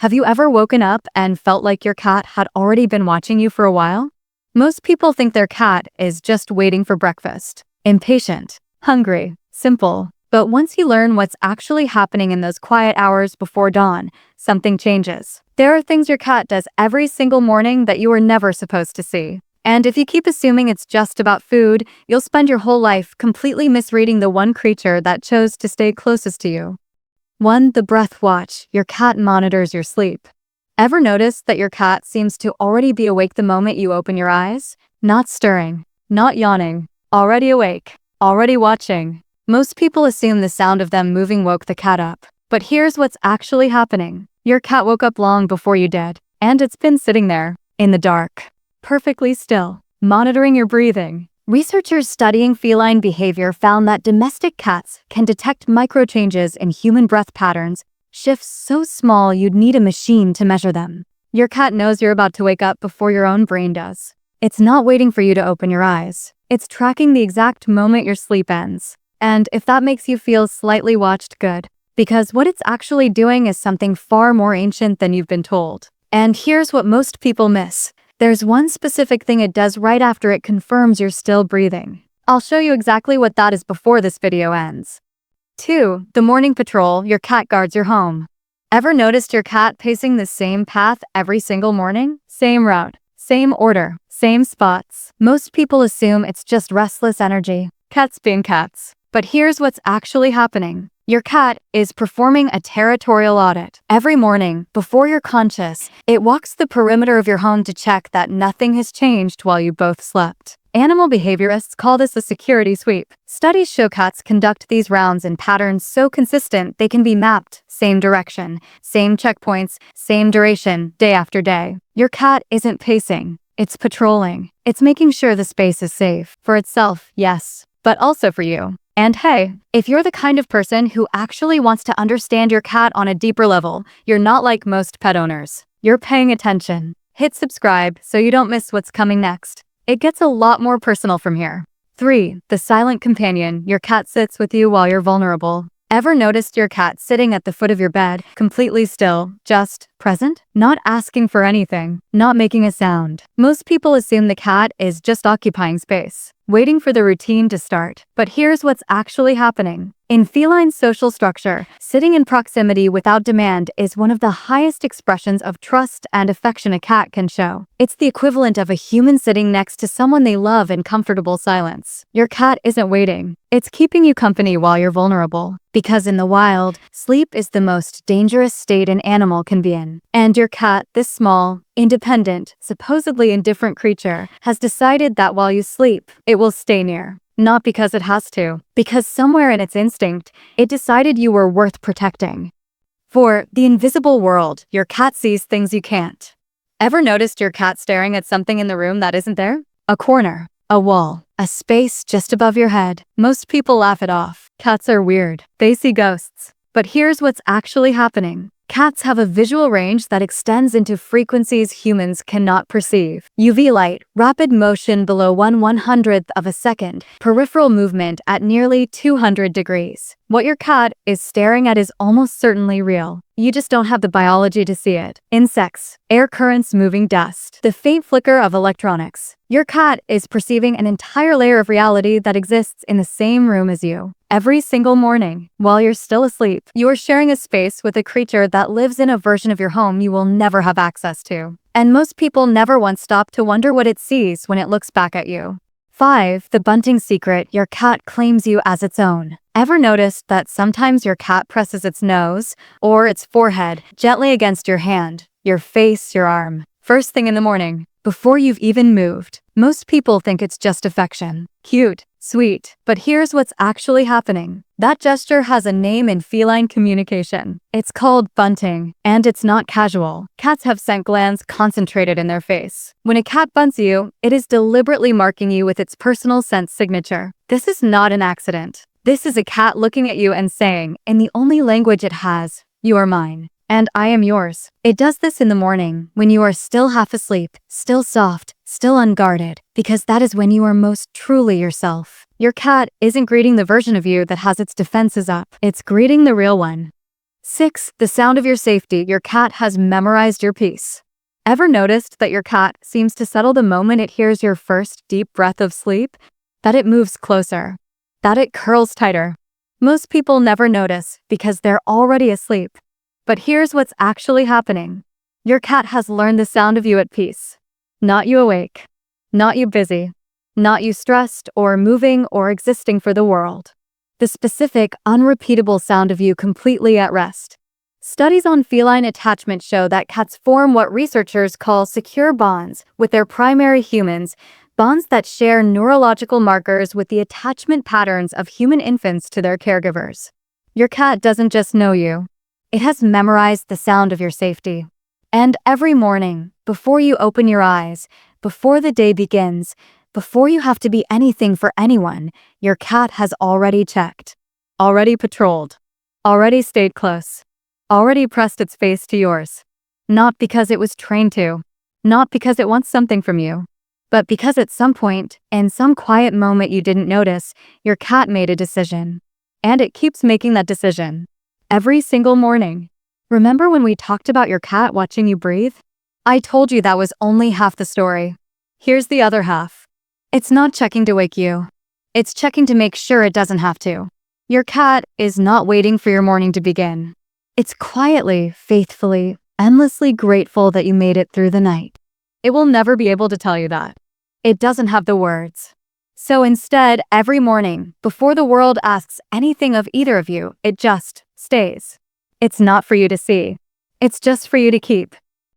Have you ever woken up and felt like your cat had already been watching you for a while? Most people think their cat is just waiting for breakfast. Impatient, hungry, simple. But once you learn what's actually happening in those quiet hours before dawn, something changes. There are things your cat does every single morning that you were never supposed to see. And if you keep assuming it's just about food, you'll spend your whole life completely misreading the one creature that chose to stay closest to you. 1. The breath watch. Your cat monitors your sleep. Ever notice that your cat seems to already be awake the moment you open your eyes? Not stirring, not yawning, already awake, already watching. Most people assume the sound of them moving woke the cat up. But here's what's actually happening. Your cat woke up long before you did, and it's been sitting there, in the dark, perfectly still, monitoring your breathing. Researchers studying feline behavior found that domestic cats can detect micro-changes in human breath patterns, shifts so small you'd need a machine to measure them. Your cat knows you're about to wake up before your own brain does. It's not waiting for you to open your eyes. It's tracking the exact moment your sleep ends. And if that makes you feel slightly watched, good. Because what it's actually doing is something far more ancient than you've been told. And here's what most people miss. There's one specific thing it does right after it confirms you're still breathing. I'll show you exactly what that is before this video ends. 2. The morning patrol. Your cat guards your home. Ever noticed your cat pacing the same path every single morning? Same route, same order, same spots. Most people assume it's just restless energy. Cats being cats. But here's what's actually happening. Your cat is performing a territorial audit. Every morning, before you're conscious, it walks the perimeter of your home to check that nothing has changed while you both slept. Animal behaviorists call this a security sweep. Studies show cats conduct these rounds in patterns so consistent they can be mapped, same direction, same checkpoints, same duration, day after day. Your cat isn't pacing, it's patrolling. It's making sure the space is safe. For itself, yes, but also for you. And hey, if you're the kind of person who actually wants to understand your cat on a deeper level, you're not like most pet owners. You're paying attention. Hit subscribe so you don't miss what's coming next. It gets a lot more personal from here. 3. The silent companion. Your cat sits with you while you're vulnerable. Ever noticed your cat sitting at the foot of your bed, completely still, just present? Not asking for anything, not making a sound. Most people assume the cat is just occupying space, waiting for the routine to start. But here's what's actually happening. In feline social structure, sitting in proximity without demand is one of the highest expressions of trust and affection a cat can show. It's the equivalent of a human sitting next to someone they love in comfortable silence. Your cat isn't waiting. It's keeping you company while you're vulnerable. Because in the wild, sleep is the most dangerous state an animal can be in. And your cat, this small, independent, supposedly indifferent creature, has decided that while you sleep, it will stay near. Not because it has to, because somewhere in its instinct, it decided you were worth protecting. 4. The invisible world. Your cat sees things you can't. Ever noticed your cat staring at something in the room that isn't there? A corner, a wall, a space just above your head. Most people laugh it off. Cats are weird. They see ghosts. But here's what's actually happening. Cats have a visual range that extends into frequencies humans cannot perceive. UV light, rapid motion below 1/100th of a second, peripheral movement at nearly 200 degrees. What your cat is staring at is almost certainly real. You just don't have the biology to see it. Insects, air currents, moving dust, the faint flicker of electronics. Your cat is perceiving an entire layer of reality that exists in the same room as you. Every single morning, while you're still asleep, you are sharing a space with a creature that lives in a version of your home you will never have access to. And most people never once stop to wonder what it sees when it looks back at you. 5. The bunting secret. Your cat claims you as its own. Ever noticed that sometimes your cat presses its nose or its forehead gently against your hand, your face, your arm, first thing in the morning, before you've even moved? Most people think it's just affection. Cute, sweet. But here's what's actually happening. That gesture has a name in feline communication. It's called bunting, and it's not casual. Cats have scent glands concentrated in their face. When a cat bunts you, it is deliberately marking you with its personal scent signature. This is not an accident. This is a cat looking at you and saying, in the only language it has, "You are mine, and I am yours." It does this in the morning, when you are still half asleep, still soft, still unguarded, because that is when you are most truly yourself. Your cat isn't greeting the version of you that has its defenses up. It's greeting the real one. 6. The sound of your safety. Your cat has memorized your peace. Ever noticed that your cat seems to settle the moment it hears your first deep breath of sleep? That it moves closer. That it curls tighter. Most people never notice because they're already asleep. But here's what's actually happening. Your cat has learned the sound of you at peace. Not you awake. Not you busy. Not you stressed or moving or existing for the world. The specific, unrepeatable sound of you completely at rest. Studies on feline attachment show that cats form what researchers call secure bonds with their primary humans, bonds that share neurological markers with the attachment patterns of human infants to their caregivers. Your cat doesn't just know you. It has memorized the sound of your safety. And every morning, before you open your eyes, before the day begins, before you have to be anything for anyone, your cat has already checked, already patrolled, already stayed close, already pressed its face to yours. Not because it was trained to, not because it wants something from you, but because at some point, in some quiet moment you didn't notice, your cat made a decision. And it keeps making that decision. Every single morning. Remember when we talked about your cat watching you breathe? I told you that was only half the story. Here's the other half. It's not checking to wake you. It's checking to make sure it doesn't have to. Your cat is not waiting for your morning to begin. It's quietly, faithfully, endlessly grateful that you made it through the night. It will never be able to tell you that. It doesn't have the words. So instead, every morning, before the world asks anything of either of you, it just stays. It's not for you to see. It's just for you to keep.